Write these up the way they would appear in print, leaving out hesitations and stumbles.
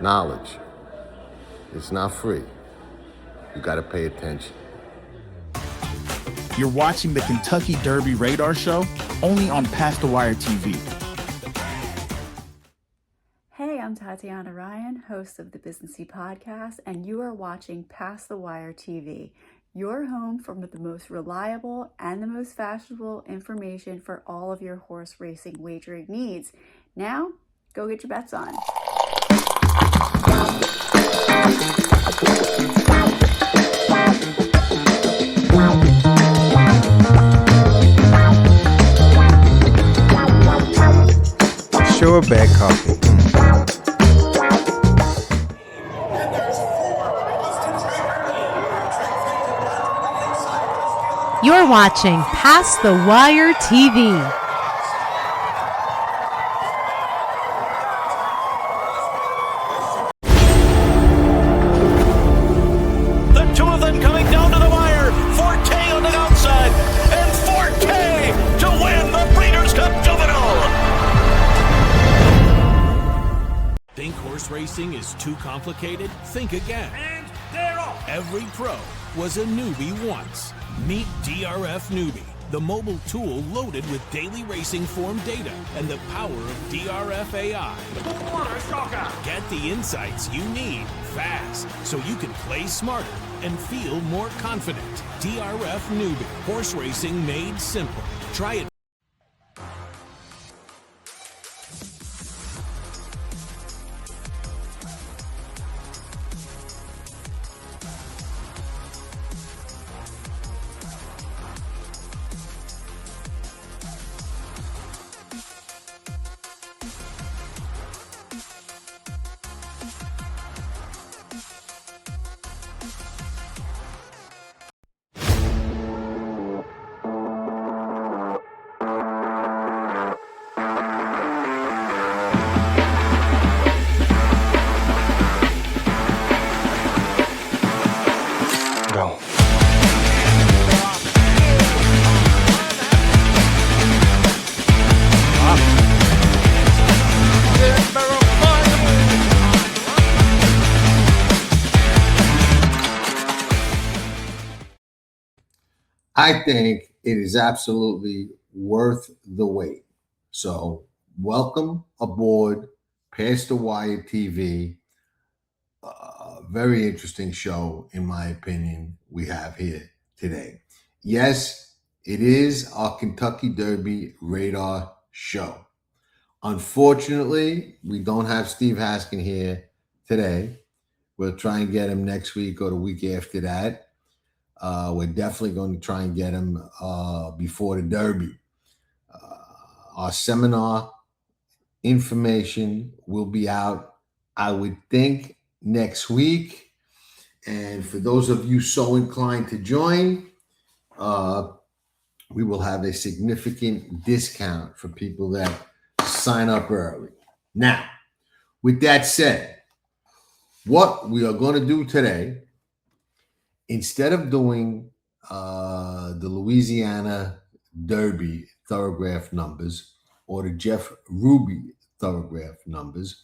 knowledge. It's not free. You got to pay attention. You're watching the Kentucky Derby Radar Show, only on Past the Wire TV. Hey, I'm Tatiana Ryan, host of the Businessy Podcast, and you are watching Past the Wire TV, your home for the most reliable and the most fashionable information for all of your horse racing wagering needs. Now, go get your bets on. Sure, bad coffee. You're watching Past the Wire TV. The two of them coming down to the wire. Forte on the outside, and Forte to win the Breeders' Cup Juvenile. Think horse racing is too complicated? Think again. And they're off. Every pro was a newbie once. Meet DRF Newbie, the mobile tool loaded with daily racing form data and the power of DRF AI. Get the insights you need fast so you can play smarter and feel more confident. DRF Newbie, horse racing made simple. Try it. Go. I think it is absolutely worth the wait. So welcome aboard Past the Wire TV. Very interesting show, in my opinion, we have here today. Yes, it is our Kentucky Derby Radar Show. Unfortunately, we don't have Steve Haskin here today. We'll try and get him next week or the week after that. We're definitely going to try and get him before the Derby. Our seminar information will be out, I would think, next week. And for those of you so inclined to join, we will have a significant discount for people that sign up early. Now, with that said, what we are going to do today, instead of doing the Louisiana Derby Thorograph numbers or the Jeff Ruby Thorograph numbers,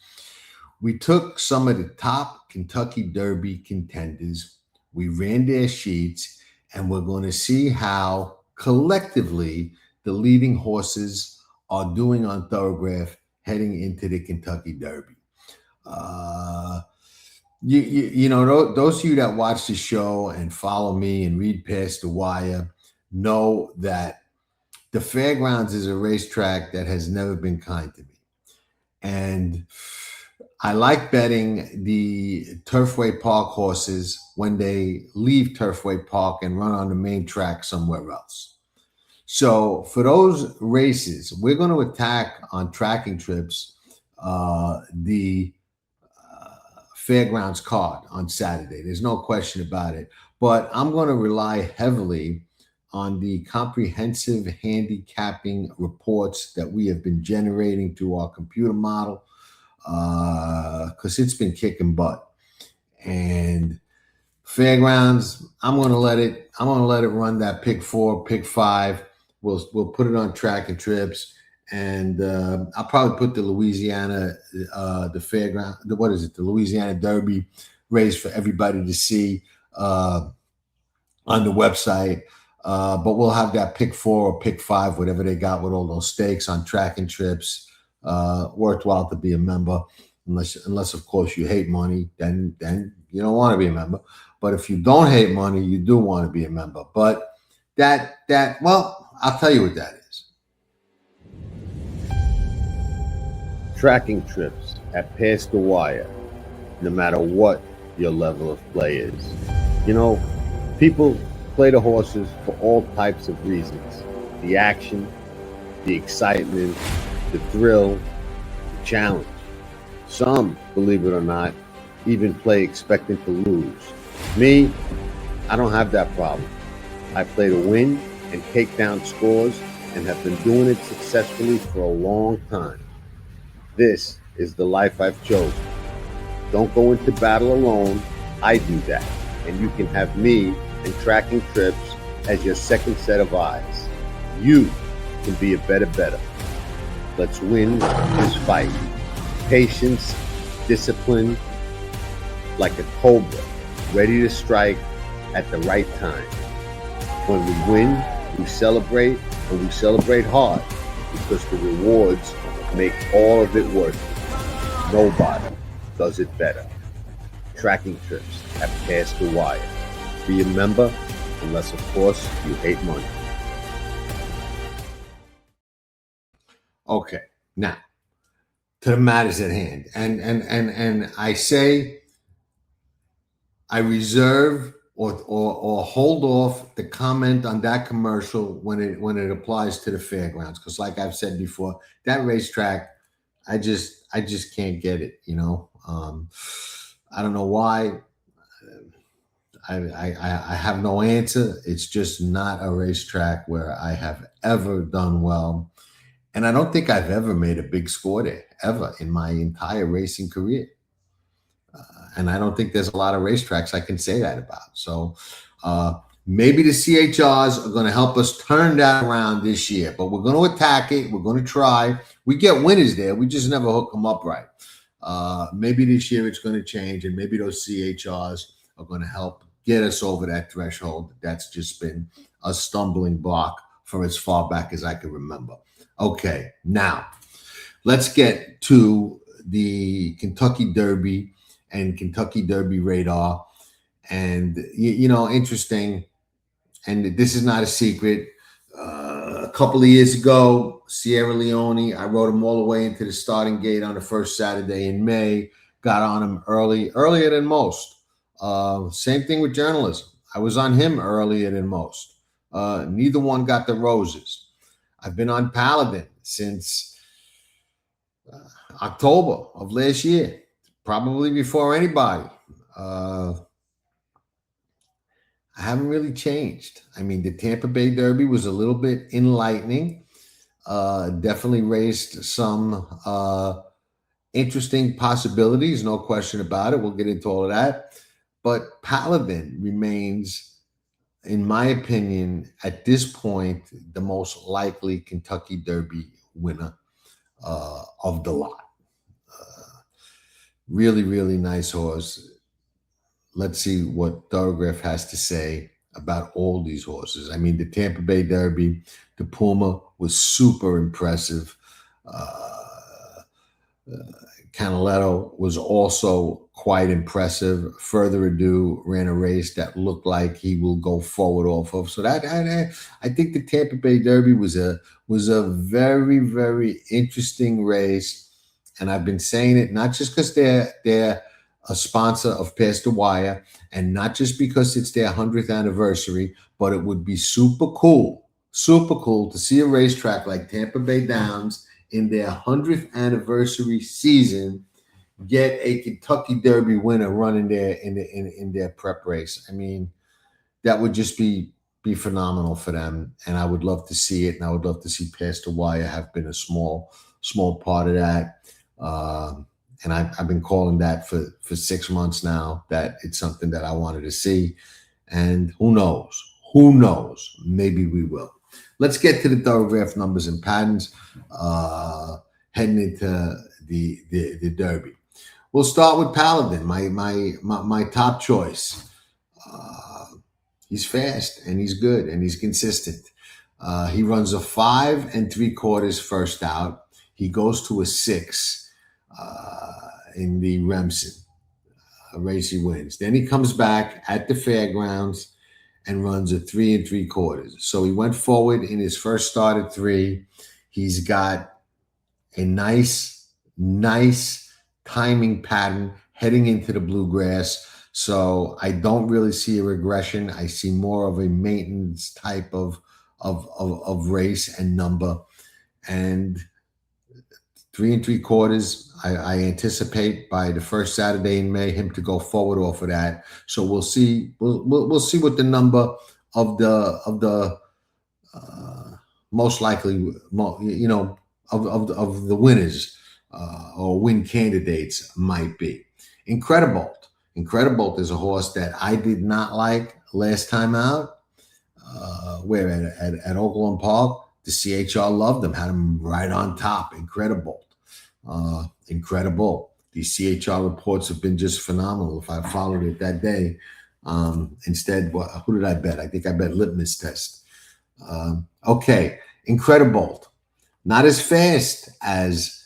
we took some of the top Kentucky Derby contenders, we ran their sheets, and we're going to see how collectively the leading horses are doing on Thorograph heading into the Kentucky Derby. You know, those of you that watch the show and follow me and read Past the Wire know that the Fairgrounds is a racetrack that has never been kind to me. And I like betting the Turfway Park horses when they leave Turfway Park and run on the main track somewhere else. So for those races, we're going to attack on tracking trips the Fairgrounds card on Saturday. There's no question about it. But I'm going to rely heavily on the comprehensive handicapping reports that we have been generating through our computer model, because it's been kicking butt. And Fairgrounds, I'm going to let it run that pick 4, pick 5. We'll put it on track and trips, and I'll probably put the Louisiana, the fairground, the Louisiana Derby race for everybody to see on the website. But we'll have that pick 4 or pick 5, whatever they got with all those stakes on tracking trips. Worthwhile to be a member, unless of course you hate money, then you don't want to be a member. But if you don't hate money, you do want to be a member. But well, I'll tell you what that is. Tracking trips at Past the Wire, no matter what your level of play is. You know, people play the horses for all types of reasons. The action, the excitement, the thrill, the challenge. Some, believe it or not, even play expecting to lose. Me, I don't have that problem. I play to win and take down scores and have been doing it successfully for a long time. This is the life I've chosen. Don't go into battle alone. I do that. And you can have me and Tracking Trips as your second set of eyes. You can be a better. Let's win this fight. Patience, discipline, like a cobra, ready to strike at the right time. When we win, we celebrate, and we celebrate hard, because the rewards make all of it worth it. Nobody does it better. Tracking Trips at Past the Wire. Be a member, unless of course you hate money. Okay, now to the matters at hand, and I say I reserve or hold off the comment on that commercial when it applies to the fairgrounds, because like I've said before, that racetrack, I just can't get it. You know, I don't know why. I have no answer. It's just not a racetrack where I have ever done well. And I don't think I've ever made a big score there, ever in my entire racing career. And I don't think there's a lot of racetracks I can say that about. So maybe the CHRs are going to help us turn that around this year. But we're going to attack it. We're going to try. We get winners there. We just never hook them up right. Maybe this year it's going to change, and maybe those CHRs are going to help get us over that threshold. That's just been a stumbling block for as far back as I can remember. Okay, now let's get to the Kentucky Derby and Kentucky Derby radar. And, you know, interesting, and this is not a secret. A couple of years ago, Sierra Leone, I rode him all the way into the starting gate on the first Saturday in May, got on him earlier than most. Same thing with journalism. I was on him earlier than most. Neither one got the roses. I've been on Paladin since October of last year, probably before anybody. I haven't really changed. I mean, the Tampa Bay Derby was a little bit enlightening. Definitely raised some interesting possibilities, no question about it. We'll get into all of that. But Paladin remains, in my opinion, at this point, the most likely Kentucky Derby winner of the lot. Really, really nice horse. Let's see what Thorograph has to say about all these horses. I mean, the Tampa Bay Derby, the Puma was super impressive. Canaletto was also quite impressive. Further Ado ran a race that looked like he will go forward off of. So that I think the Tampa Bay Derby was a very, very interesting race. And I've been saying it not just because they're a sponsor of Past the Wire, and not just because it's their 100th anniversary, but it would be super cool to see a racetrack like Tampa Bay Downs in their 100th anniversary season get a Kentucky Derby winner running there in their prep race. I mean, that would just be phenomenal for them, and I would love to see it, and I would love to see Past the Wire have been a small part of that. And I've been calling that for 6 months now, that it's something that I wanted to see. And who knows? Maybe we will. Let's get to the Thorograph numbers and patterns heading into the Derby. We'll start with Paladin, my top choice. He's fast and he's good and he's consistent. He runs a 5 3/4 first out. He goes to a 6 in the Remsen race. He wins. Then he comes back at the fairgrounds and runs a 3 3/4. So he went forward in his first start at 3. He's got a nice timing pattern heading into the bluegrass. So I don't really see a regression. I see more of a maintenance type of race and number. And 3 3/4, I anticipate by the first Saturday in May him to go forward off of that. So we'll see. We'll see what the number of the most likely, of the winners or win candidates might be. Incredibolt is a horse that I did not like last time out. Where at Oakland Park, the CHR loved him, had him right on top. Incredible. These CHR reports have been just phenomenal. If I followed it that day, instead, who did I bet? I think I bet Litmus Test. Okay, Incredibolt, not as fast as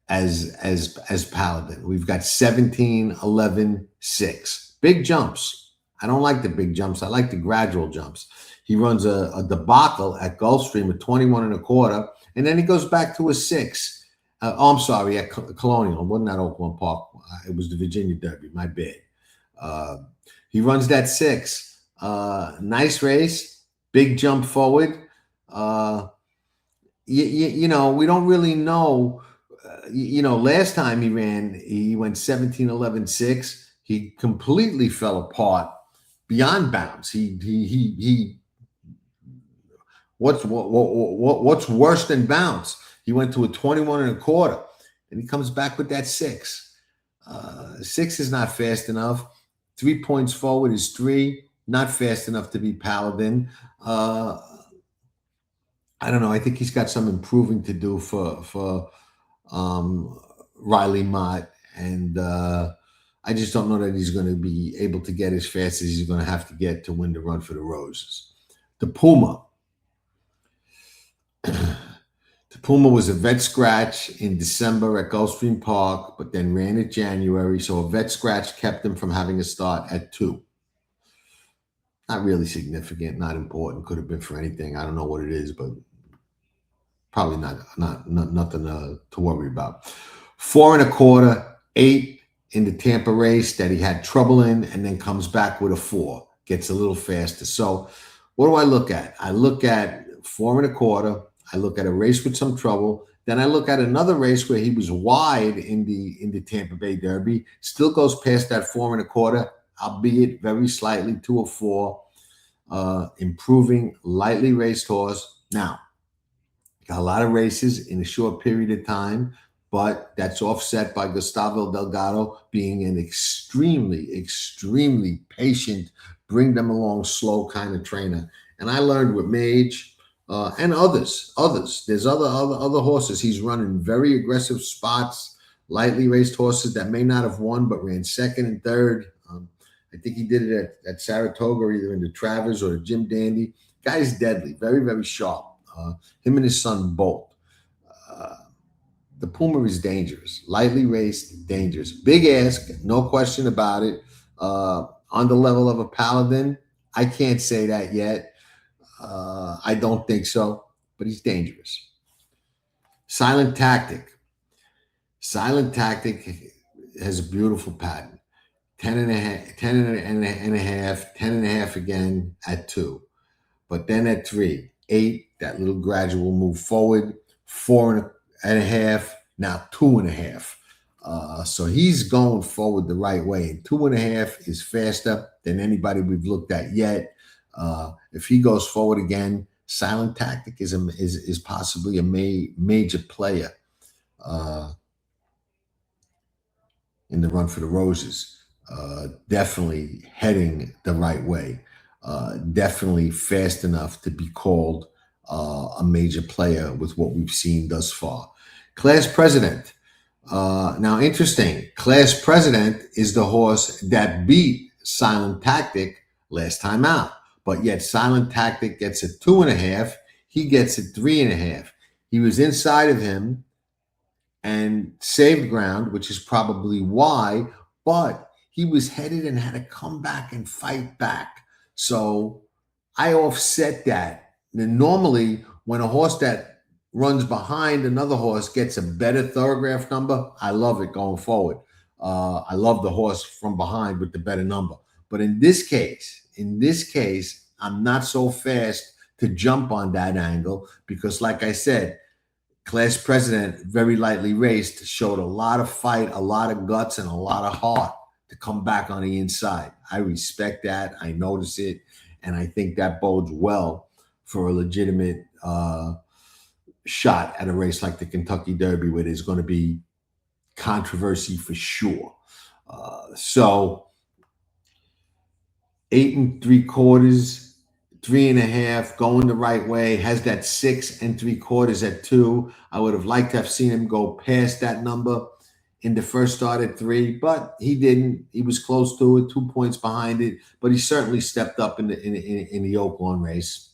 Paladin. We've got 17, 11, 6. Big jumps. I don't like the big jumps. I like the gradual jumps. He runs a debacle at Gulfstream at 21 1/4, and then he goes back to a 6. I'm sorry, at Colonial. It wasn't at Oakland Park. It was the Virginia Derby. My bad. He runs that 6. Nice race. Big jump forward. We don't really know. Last time he went 17, 11, 6. He completely fell apart beyond bounds. What's worse than bounce? He went to a 21 1/4, and he comes back with that 6. 6 is not fast enough. 3 points forward is 3, not fast enough to be Paladin. I don't know. I think he's got some improving to do for Riley Mott, and I just don't know that he's going to be able to get as fast as he's going to have to get to win the Run for the Roses. The Puma. The Puma was a vet scratch in December at Gulfstream Park, but then ran in January. So a vet scratch kept him from having a start at 2. Not really significant, not important. Could have been for anything. I don't know what it is, but probably not nothing to worry about. 4 1/4, 8 in the Tampa race that he had trouble in, and then comes back with a 4. Gets a little faster. So what do I look at? I look at 4 1/4. I look at a race with some trouble. Then I look at another race where he was wide in the Tampa Bay Derby. Still goes past that 4 1/4, albeit very slightly to a 4. Improving, lightly raced horse. Now, got a lot of races in a short period of time, but that's offset by Gustavo Delgado being an extremely patient, bring them along slow kind of trainer. And I learned with Mage and others. There's other horses. He's running very aggressive spots, lightly raced horses that may not have won, but ran second and third. I think he did it at Saratoga, either in the Travers or the Jim Dandy. Guy's deadly, very, very sharp. Him and his son, Bolt. The Puma is dangerous. Lightly raced, dangerous. Big ask, no question about it. On the level of a Paladin, I can't say that yet. I don't think so, but he's dangerous. Silent Tactic. Silent Tactic has a beautiful pattern. 10 and a half, 10 and a half again at 2. But then at 3, 8, that little gradual move forward, 4 and a half, now 2 and a half. So he's going forward the right way. And 2 and a half is faster than anybody we've looked at yet. If he goes forward again, Silent Tactic is possibly a major player in the Run for the Roses. Definitely heading the right way. Definitely fast enough to be called a major player with what we've seen thus far. Class President. Now, interesting. Class President is the horse that beat Silent Tactic last time out, but yet Silent Tactic gets a 2.5. He gets a 3.5. He was inside of him and saved ground, which is probably why, but he was headed and had to come back and fight back. So I offset that. And normally, when a horse that runs behind another horse gets a better Thorograph number, I love it going forward. I love the horse from behind with the better number. But in this case, I'm not so fast to jump on that angle because, like I said, Class President, very lightly raced, showed a lot of fight, a lot of guts, and a lot of heart to come back on the inside. I respect that. I notice it. And I think that bodes well for a legitimate shot at a race like the Kentucky Derby, where there's going to be controversy for sure. So 8 3/4, 3.5, going the right way, has that 6 3/4 at 2. I would have liked to have seen him go past that number in the first start at 3, but he didn't. He was close to it, 2 points behind it, but he certainly stepped up in the Oaklawn race.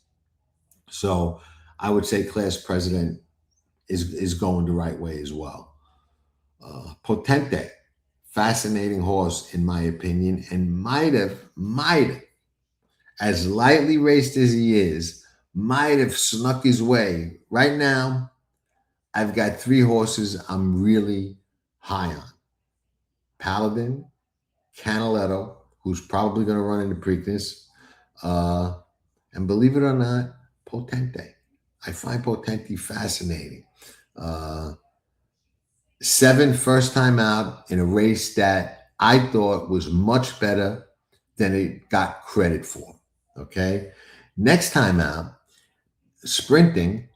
So I would say Class President is going the right way as well. Potente, fascinating horse in my opinion, and might have, as lightly raced as he is, might have snuck his way. Right now, I've got 3 horses I'm really high on. Paladin, Canaletto, who's probably going to run into Preakness, and believe it or not, Potente. I find Potente fascinating. 7 first time out in a race that I thought was much better than it got credit for. Okay. Next time out, sprinting,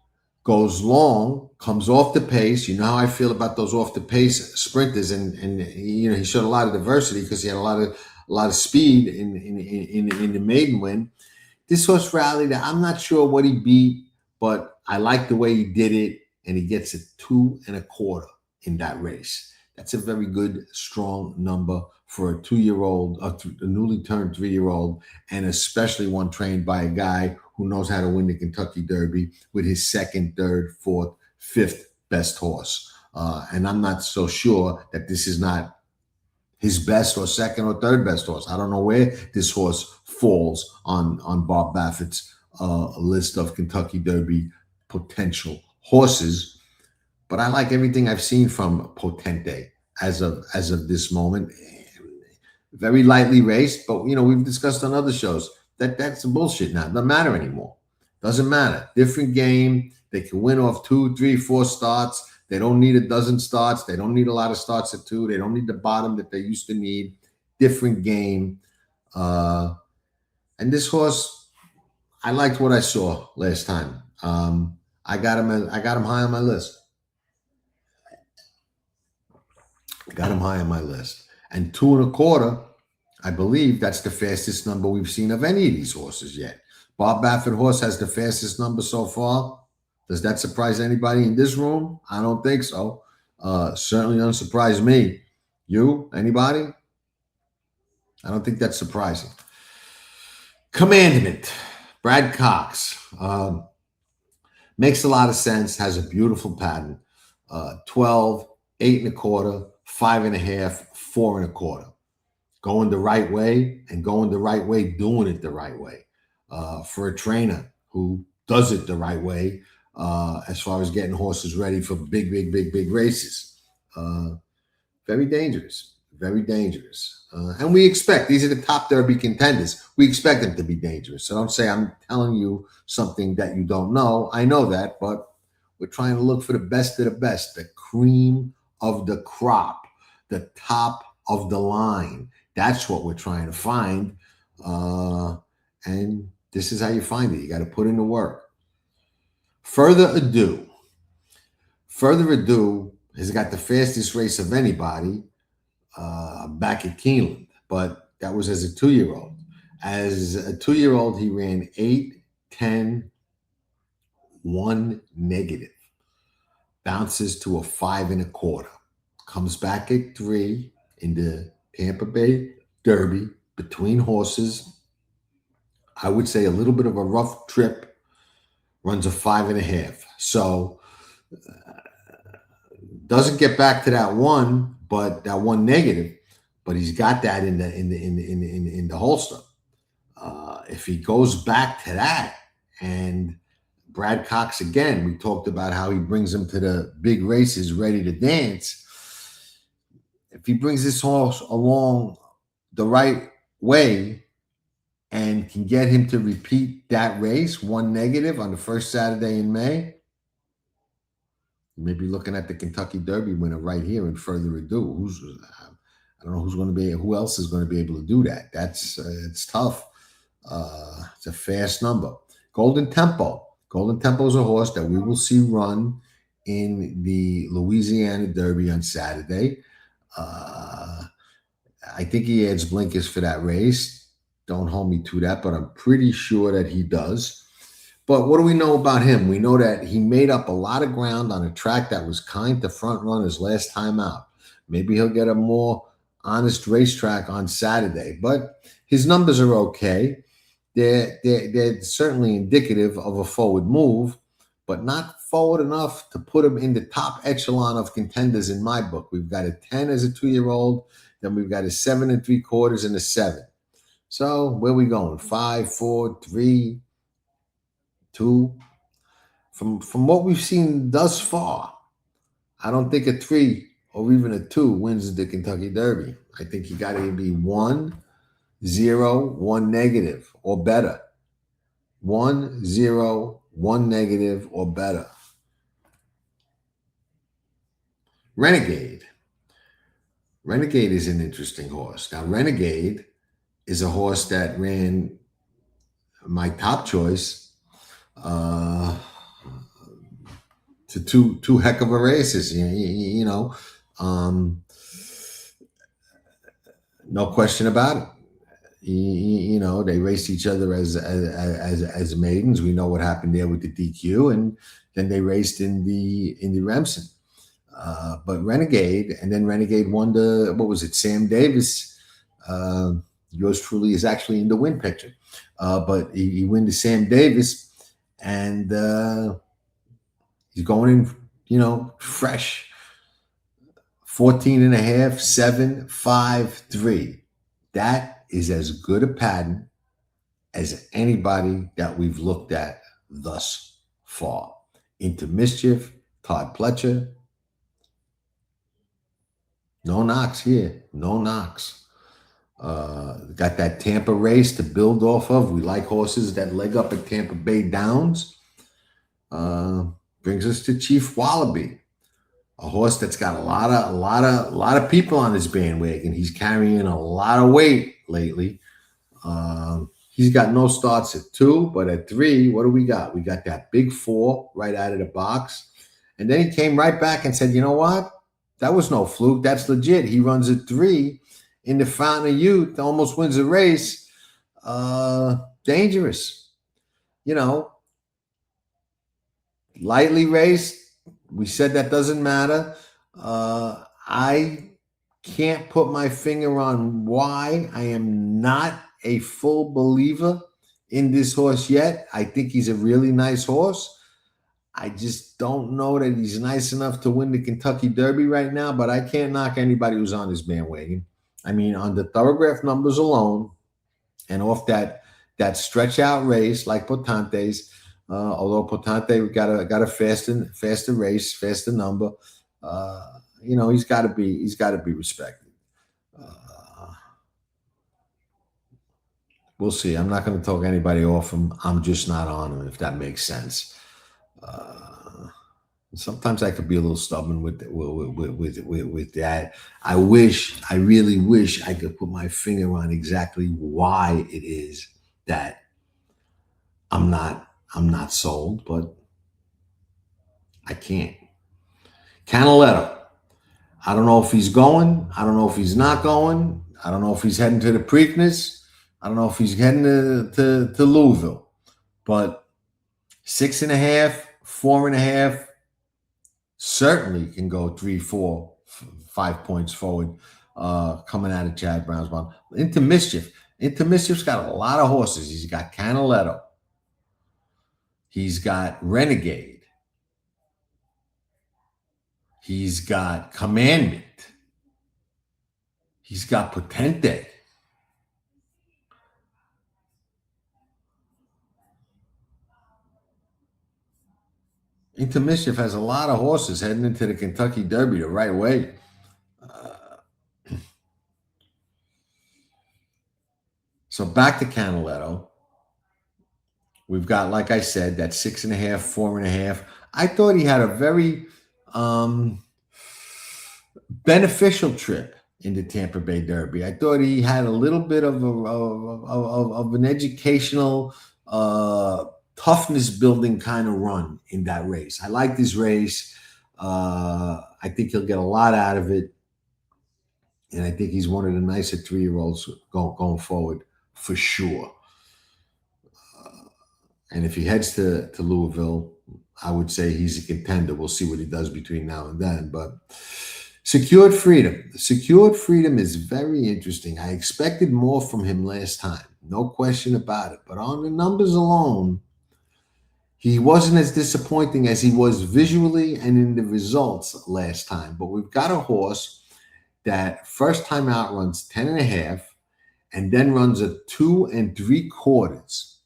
goes long, comes off the pace. You know how I feel about those off the pace sprinters, and he showed a lot of diversity because he had a lot of speed in the maiden win. This horse rallied. I'm not sure what he beat, but I like the way he did it, and he gets a 2 1/4 in that race. That's a very good, strong number for a 2-year-old, a newly turned 3-year-old, and especially one trained by a guy who knows how to win the Kentucky Derby with his 2nd, 3rd, 4th, 5th best horse. And I'm not so sure that this is not his best or 2nd or 3rd best horse. I don't know where this horse falls on Bob Baffert's list of Kentucky Derby potential horses. But I like everything I've seen from Potente as of this moment. Very lightly raced, but we've discussed on other shows that's bullshit now. It doesn't matter anymore. Doesn't matter. Different game. They can win off 2, 3, 4 starts. They don't need a dozen starts. They don't need a lot of starts at 2. They don't need the bottom that they used to need. Different game. And this horse, I liked what I saw last time. I got him high on my list. And 2 1/4, I believe that's the fastest number we've seen of any of these horses yet. Bob Baffert horse has the fastest number so far. Does that surprise anybody in this room? I don't think so. Certainly doesn't surprise me. You? Anybody? I don't think that's surprising. Commandment. Brad Cox. Makes a lot of sense. Has a beautiful pattern. 12, 8 1/4, 5 1/2, 4 1/4. Going the right way, and going the right way, doing it the right way. For a trainer who does it the right way, as far as getting horses ready for big races. Very dangerous. And we expect, these are the top Derby contenders. We expect them to be dangerous. So don't say I'm telling you something that you don't know. I know that, but we're trying to look for the best of the best, the cream of the crop, the top of the line. That's what we're trying to find. And this is how you find it. You got to put in the work. Further Ado has got the fastest race of anybody back at Keeneland, but that was as a 2-year-old. As a 2-year-old, he ran 8, 10, 1 negative. Bounces to a 5 1/4. Comes back at 3 in the Tampa Bay Derby between horses. I would say a little bit of a rough trip. Runs a 5 1/2. So doesn't get back to that 1, but that 1 negative. But he's got that in the holster. If he goes back to that, and Brad Cox again, we talked about how he brings him to the big races ready to dance. If he brings this horse along the right way and can get him to repeat that race, 1 negative on the first Saturday in May, you may be looking at the Kentucky Derby winner right here in further ado. I don't know who else is going to be able to do that. It's tough. It's a fast number. Golden Tempo. Golden Tempo is a horse that we will see run in the Louisiana Derby on Saturday. I think he adds blinkers for that race. Don't hold me to that, but I'm pretty sure that he does. But what do we know about him? We know that he made up a lot of ground on a track that was kind to front runners last time out. Maybe he'll get a more honest racetrack on Saturday, but his numbers are okay. They're certainly indicative of a forward move, but not forward enough to put him in the top echelon of contenders in my book. We've got a 10 as a 2-year-old, then we've got a 7 3/4 and a 7. So where are we going? 5, 4, 3, 2. From what we've seen thus far, I don't think a 3 or even a 2 wins the Kentucky Derby. I think you got to be 1, 0, 1 negative or better. 1, 0, 1 negative or better. Renegade. Renegade is an interesting horse. Now, Renegade is a horse that ran my top choice to two heck of a races. No question about it. They raced each other as maidens. We know what happened there with the DQ, and then they raced in the Remsen. But Renegade, and then Renegade won Sam Davis. Yours truly is actually in the win picture. But he won the Sam Davis, and he's going in, fresh. 14 1/2, 7, 5, 3. That is as good a pattern as anybody that we've looked at thus far. Into Mischief, Todd Pletcher. No knocks here. No knocks. Got that Tampa race to build off of. We like horses that leg up at Tampa Bay Downs. Brings us to Chief Wallaby, a horse that's got a lot of people on his bandwagon. He's carrying a lot of weight lately. He's got no starts at 2, but at 3, what do we got? We got that big 4 right out of the box. And then he came right back and said, you know what? That was no fluke. That's legit. He runs at 3 in the Fountain of Youth, almost wins a race. Dangerous. Lightly raced. We said that doesn't matter. I can't put my finger on why. I am not a full believer in this horse yet. I think he's a really nice horse. I just don't know that he's nice enough to win the Kentucky Derby right now, but I can't knock anybody who's on his bandwagon. I mean, on the Thorograph numbers alone, and off that stretch out race like Potente's, although Potente got a faster race, faster number, he's got to be respected. We'll see. I'm not going to talk anybody off him. I'm just not on him, if that makes sense. Sometimes I could be a little stubborn with that. I really wish I could put my finger on exactly why it is that I'm not sold, but I can't. Canaletto. I don't know if he's going. I don't know if he's not going. I don't know if he's heading to the Preakness. I don't know if he's heading to Louisville. But 6 1/2 4.5 certainly can go 3, 4, 5 points forward coming out of Chad Brown's barn. Into Mischief. Into Mischief's got a lot of horses. He's got Canaletto. He's got Renegade. He's got Commandment. He's got Potente. Into Mischief has a lot of horses heading into the Kentucky Derby the right way. So back to Canaletto. We've got, like I said, that 6.5, 4.5. I thought he had a very beneficial trip in the Tampa Bay Derby. I thought he had a little bit of an educational toughness building kind of run in that race. I like this race. I think he'll get a lot out of it. And I think he's one of the nicer 3-year-olds going forward for sure. And if he heads to Louisville, I would say he's a contender. We'll see what he does between now and then. But Secured Freedom. Secured Freedom is very interesting. I expected more from him last time. No question about it. But on the numbers alone, he wasn't as disappointing as he was visually and in the results last time. But we've got a horse that first time out runs 10.5 and then runs a 2 3/4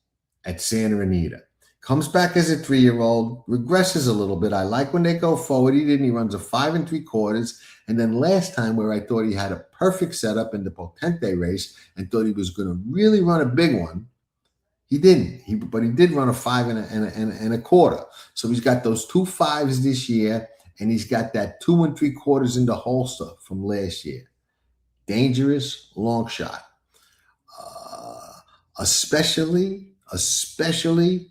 at Santa Anita. Comes back as a 3-year-old, regresses a little bit. I like when they go forward. He didn't. He runs a 5 3/4. And then last time where I thought he had a perfect setup in the Potente race and thought he was going to really run a big one, he didn't. But he did run a 5 1/4. So he's got those 2 5s this year, and he's got that 2 3/4 in the holster from last year. Dangerous, long shot. Especially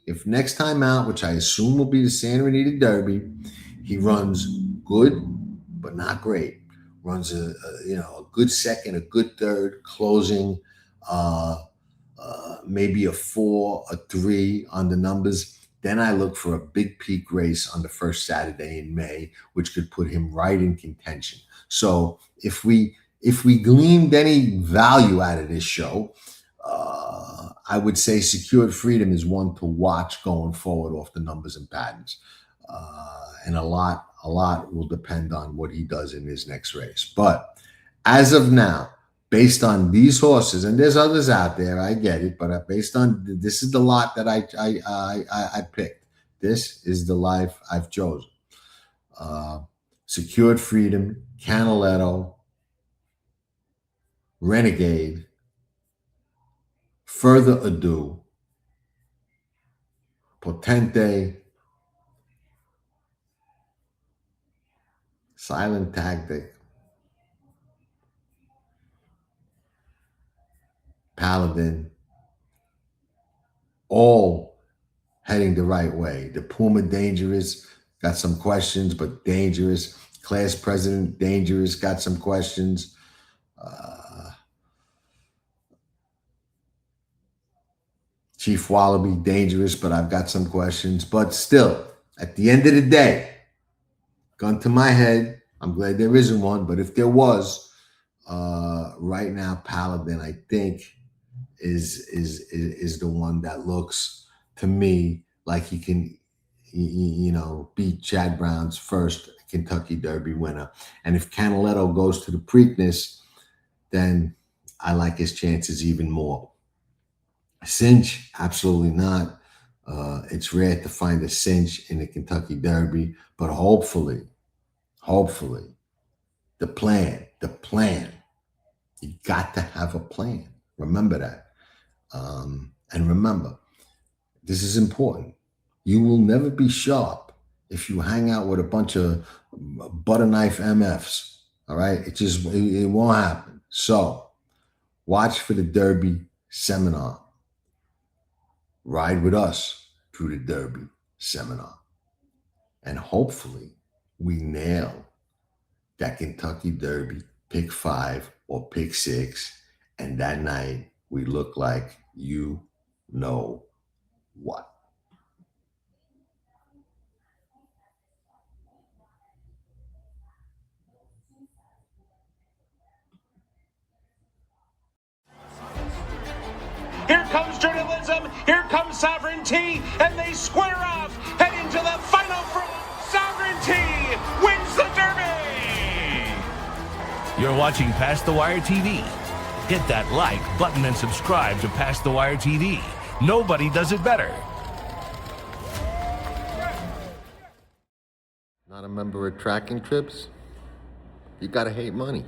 if next time out, which I assume will be the Santa Anita Derby, he runs good, but not great. Runs a good second, a good third, closing, maybe a 4, a 3 on the numbers. Then I look for a big peak race on the first Saturday in May, which could put him right in contention. So if we gleaned any value out of this show, I would say Secured Freedom is one to watch going forward off the numbers and patterns. And a lot will depend on what he does in his next race. But as of now, based on these horses, and there's others out there, I get it, but based on this is the lot that I picked. This is the life I've chosen. Secured Freedom, Canaletto, Renegade, Further Ado, Potente, Silent Tactic, Paladin, all heading the right way. The Puma, dangerous, got some questions, but dangerous. Class President, dangerous, got some questions. Chief Wallaby, dangerous, but I've got some questions. But still, at the end of the day, gun to my head, I'm glad there isn't one, but if there was, right now, Paladin, I think, is the one that looks to me like he can, beat Chad Brown's first Kentucky Derby winner. And if Canaletto goes to the Preakness, then I like his chances even more. Cinch, absolutely not. It's rare to find a cinch in the Kentucky Derby, but hopefully, the plan, you got to have a plan. Remember that. And remember, this is important. You will never be sharp if you hang out with a bunch of butter knife MFs. All right. It won't happen. So watch for the Derby seminar. Ride with us through the Derby seminar. And hopefully we nail that Kentucky Derby pick 5 or pick 6. And that night we look like you know what. comes journalism, here comes sovereignty, and they square off, head into the final four. Sovereignty wins the Derby! You're watching Past the Wire TV. Hit that like button and subscribe to Past the Wire TV. Nobody does it better. Not a member of Tracking Trips? You gotta hate money.